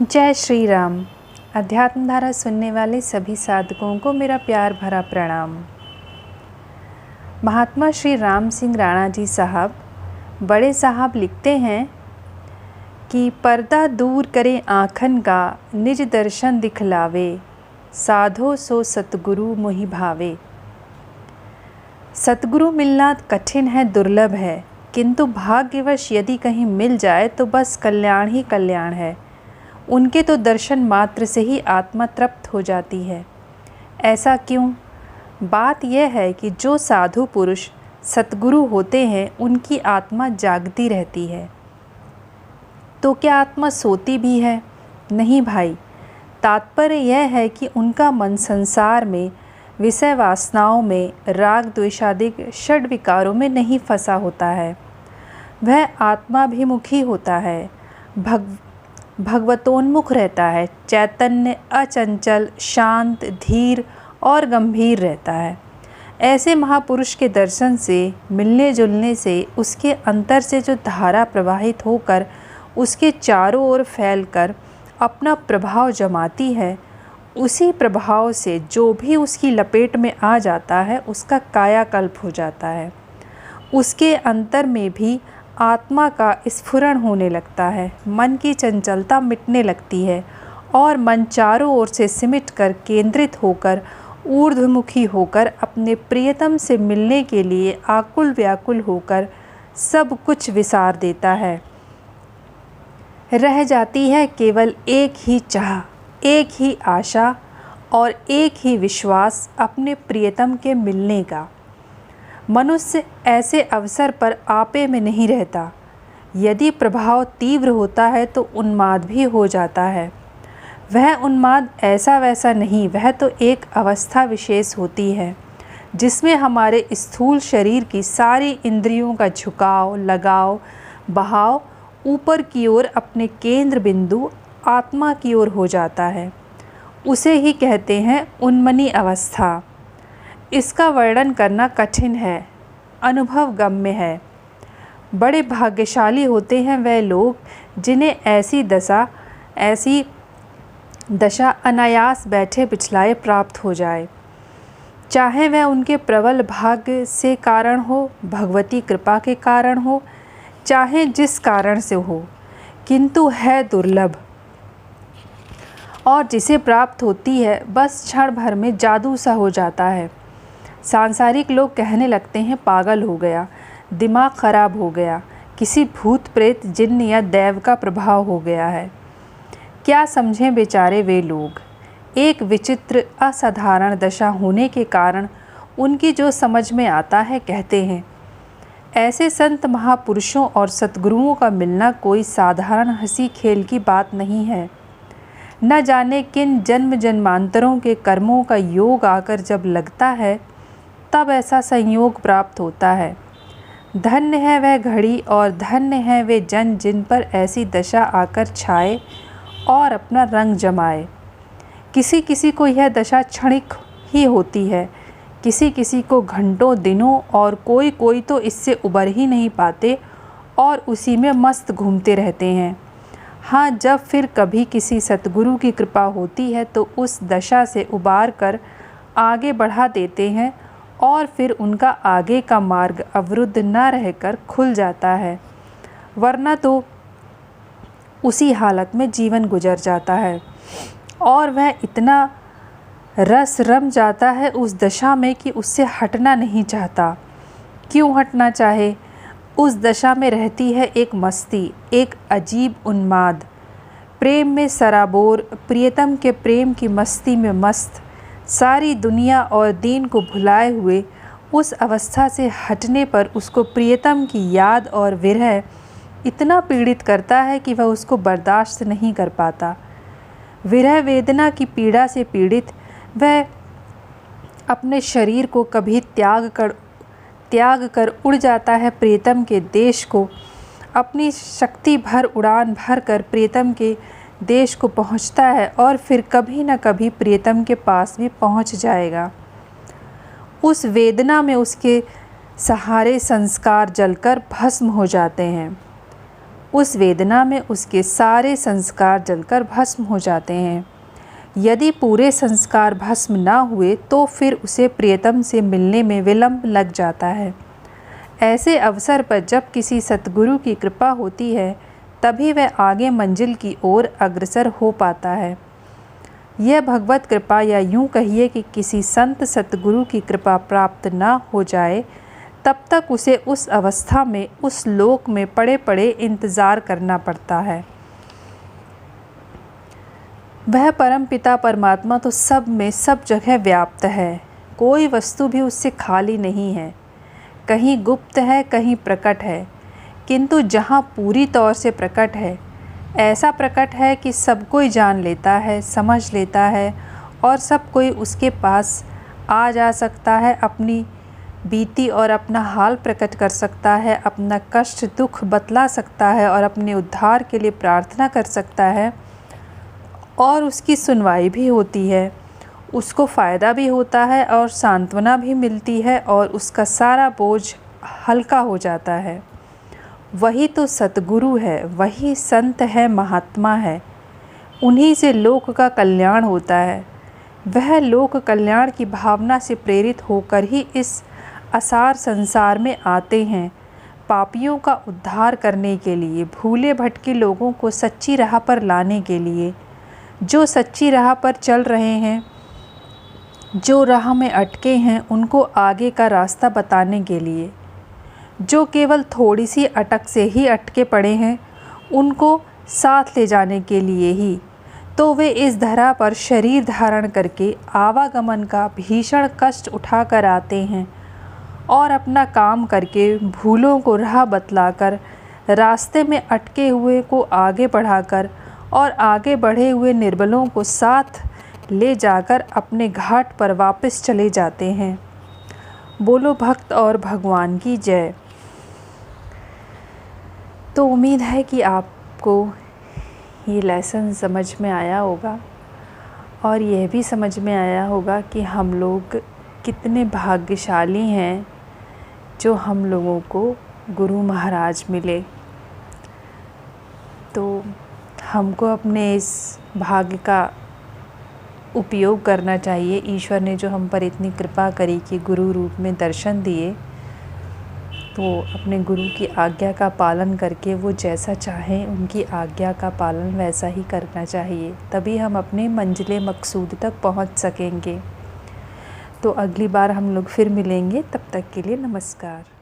जय श्री राम। अध्यात्म धारा सुनने वाले सभी साधकों को मेरा प्यार भरा प्रणाम। महात्मा श्री राम सिंह राणा जी साहब, बड़े साहब लिखते हैं कि पर्दा दूर करे आँखन का, निज दर्शन दिखलावे, साधो सो सतगुरु मोहि भावे। सतगुरु मिलना कठिन है, दुर्लभ है, किंतु भाग्यवश यदि कहीं मिल जाए तो बस कल्याण ही कल्याण है। उनके तो दर्शन मात्र से ही आत्मा तृप्त हो जाती है। ऐसा क्यों? बात यह है कि जो साधु पुरुष सतगुरु होते हैं उनकी आत्मा जागती रहती है। तो क्या आत्मा सोती भी है? नहीं भाई, तात्पर्य यह है कि उनका मन संसार में, विषय वासनाओं में, राग द्वेषादिक षड विकारों में नहीं फंसा होता है। वह आत्माभिमुखी होता है, भगवतोन्मुख रहता है, चैतन्य, अचंचल, शांत, धीर और गंभीर रहता है। ऐसे महापुरुष के दर्शन से, मिलने जुलने से उसके अंतर से जो धारा प्रवाहित होकर उसके चारों ओर फैलकर अपना प्रभाव जमाती है, उसी प्रभाव से जो भी उसकी लपेट में आ जाता है उसका कायाकल्प हो जाता है। उसके अंतर में भी आत्मा का स्फुरण होने लगता है, मन की चंचलता मिटने लगती है और मन चारों ओर से सिमट कर, केंद्रित होकर, ऊर्ध्वमुखी होकर अपने प्रियतम से मिलने के लिए आकुल व्याकुल होकर सब कुछ विसार देता है। रह जाती है केवल एक ही चाह, एक ही आशा और एक ही विश्वास अपने प्रियतम के मिलने का। मनुष्य ऐसे अवसर पर आपे में नहीं रहता। यदि प्रभाव तीव्र होता है तो उन्माद भी हो जाता है। वह उन्माद ऐसा वैसा नहीं, वह तो एक अवस्था विशेष होती है जिसमें हमारे स्थूल शरीर की सारी इंद्रियों का झुकाव, लगाव, बहाव ऊपर की ओर अपने केंद्र बिंदु आत्मा की ओर हो जाता है। उसे ही कहते हैं उन्मनी अवस्था। इसका वर्णन करना कठिन है, अनुभव गम्य है। बड़े भाग्यशाली होते हैं वह लोग जिन्हें ऐसी दशा अनायास बैठे बिछलाए प्राप्त हो जाए। चाहे वह उनके प्रबल भाग्य से कारण हो, भगवती कृपा के कारण हो, चाहे जिस कारण से हो, किंतु है दुर्लभ। और जिसे प्राप्त होती है बस क्षण भर में जादू सा हो जाता है। सांसारिक लोग कहने लगते हैं पागल हो गया, दिमाग खराब हो गया, किसी भूत प्रेत जिन्न या दैव का प्रभाव हो गया है। क्या समझें बेचारे वे लोग। एक विचित्र असाधारण दशा होने के कारण उनकी जो समझ में आता है कहते हैं। ऐसे संत महापुरुषों और सतगुरुओं का मिलना कोई साधारण हंसी खेल की बात नहीं है। न जाने किन जन्म जन्मांतरों के कर्मों का योग आकर जब लगता है तब ऐसा संयोग प्राप्त होता है। धन्य है वह घड़ी और धन्य है वे जन जिन पर ऐसी दशा आकर छाए और अपना रंग जमाए। किसी किसी को यह दशा क्षणिक ही होती है, किसी किसी को घंटों दिनों, और कोई कोई तो इससे उबर ही नहीं पाते और उसी में मस्त घूमते रहते हैं। हाँ, जब फिर कभी किसी सतगुरु की कृपा होती है तो उस दशा से उबार कर आगे बढ़ा देते हैं और फिर उनका आगे का मार्ग अवरुद्ध न रहकर खुल जाता है, वरना तो उसी हालत में जीवन गुजर जाता है। और वह इतना रस रम जाता है उस दशा में कि उससे हटना नहीं चाहता। क्यों हटना चाहे? उस दशा में रहती है एक मस्ती, एक अजीब उन्माद। प्रेम में सराबोर, प्रियतम के प्रेम की मस्ती में मस्त, सारी दुनिया और दीन को भुलाए हुए उस अवस्था से हटने पर उसको प्रियतम की याद और विरह इतना पीड़ित करता है कि वह उसको बर्दाश्त नहीं कर पाता। विरह वेदना की पीड़ा से पीड़ित वह अपने शरीर को कभी त्याग कर उड़ जाता है प्रियतम के देश को। अपनी शक्ति भर उड़ान भर कर प्रियतम के देश को पहुंचता है और फिर कभी न कभी प्रियतम के पास भी पहुंच जाएगा। उस वेदना में उसके सहारे संस्कार जलकर भस्म हो जाते हैं। उस वेदना में उसके सारे संस्कार जलकर भस्म हो जाते हैं। यदि पूरे संस्कार भस्म ना हुए तो फिर उसे प्रियतम से मिलने में विलंब लग जाता है। ऐसे अवसर पर जब किसी सतगुरु की कृपा होती है तभी वह आगे मंजिल की ओर अग्रसर हो पाता है। यह भगवत कृपा, या यूँ कहिए कि किसी संत सतगुरु की कृपा प्राप्त ना हो जाए तब तक उसे उस अवस्था में, उस लोक में पड़े पड़े इंतज़ार करना पड़ता है। वह परमपिता परमात्मा तो सब में, सब जगह व्याप्त है। कोई वस्तु भी उससे खाली नहीं है। कहीं गुप्त है, कहीं प्रकट है, किंतु जहाँ पूरी तौर से प्रकट है, ऐसा प्रकट है कि सब कोई जान लेता है, समझ लेता है और सब कोई उसके पास आ जा सकता है, अपनी बीती और अपना हाल प्रकट कर सकता है, अपना कष्ट दुख बतला सकता है और अपने उद्धार के लिए प्रार्थना कर सकता है और उसकी सुनवाई भी होती है। उसको फ़ायदा भी होता है और सांत्वना भी मिलती है और उसका सारा बोझ हल्का हो जाता है। वही तो सतगुरु है, वही संत है, महात्मा है। उन्हीं से लोक का कल्याण होता है। वह लोक कल्याण की भावना से प्रेरित होकर ही इस असार संसार में आते हैं, पापियों का उद्धार करने के लिए, भूले भटके लोगों को सच्ची राह पर लाने के लिए। जो सच्ची राह पर चल रहे हैं, जो राह में अटके हैं, उनको आगे का रास्ता बताने के लिए। जो केवल थोड़ी सी अटक से ही अटके पड़े हैं, उनको साथ ले जाने के लिए ही तो वे इस धरा पर शरीर धारण करके आवागमन का भीषण कष्ट उठाकर आते हैं और अपना काम करके भूलों को राह बतलाकर, रास्ते में अटके हुए को आगे बढ़ाकर और आगे बढ़े हुए निर्बलों को साथ ले जाकर अपने घाट पर वापस चले जाते हैं। बोलो भक्त और भगवान की जय। तो उम्मीद है कि आपको ये लेसन समझ में आया होगा और यह भी समझ में आया होगा कि हम लोग कितने भाग्यशाली हैं जो हम लोगों को गुरु महाराज मिले। तो हमको अपने इस भाग्य का उपयोग करना चाहिए। ईश्वर ने जो हम पर इतनी कृपा करी कि गुरु रूप में दर्शन दिए, तो अपने गुरु की आज्ञा का पालन करके वो जैसा चाहें उनकी आज्ञा का पालन वैसा ही करना चाहिए। तभी हम अपने मंजिले मकसूद तक पहुंच सकेंगे। तो अगली बार हम लोग फिर मिलेंगे। तब तक के लिए नमस्कार।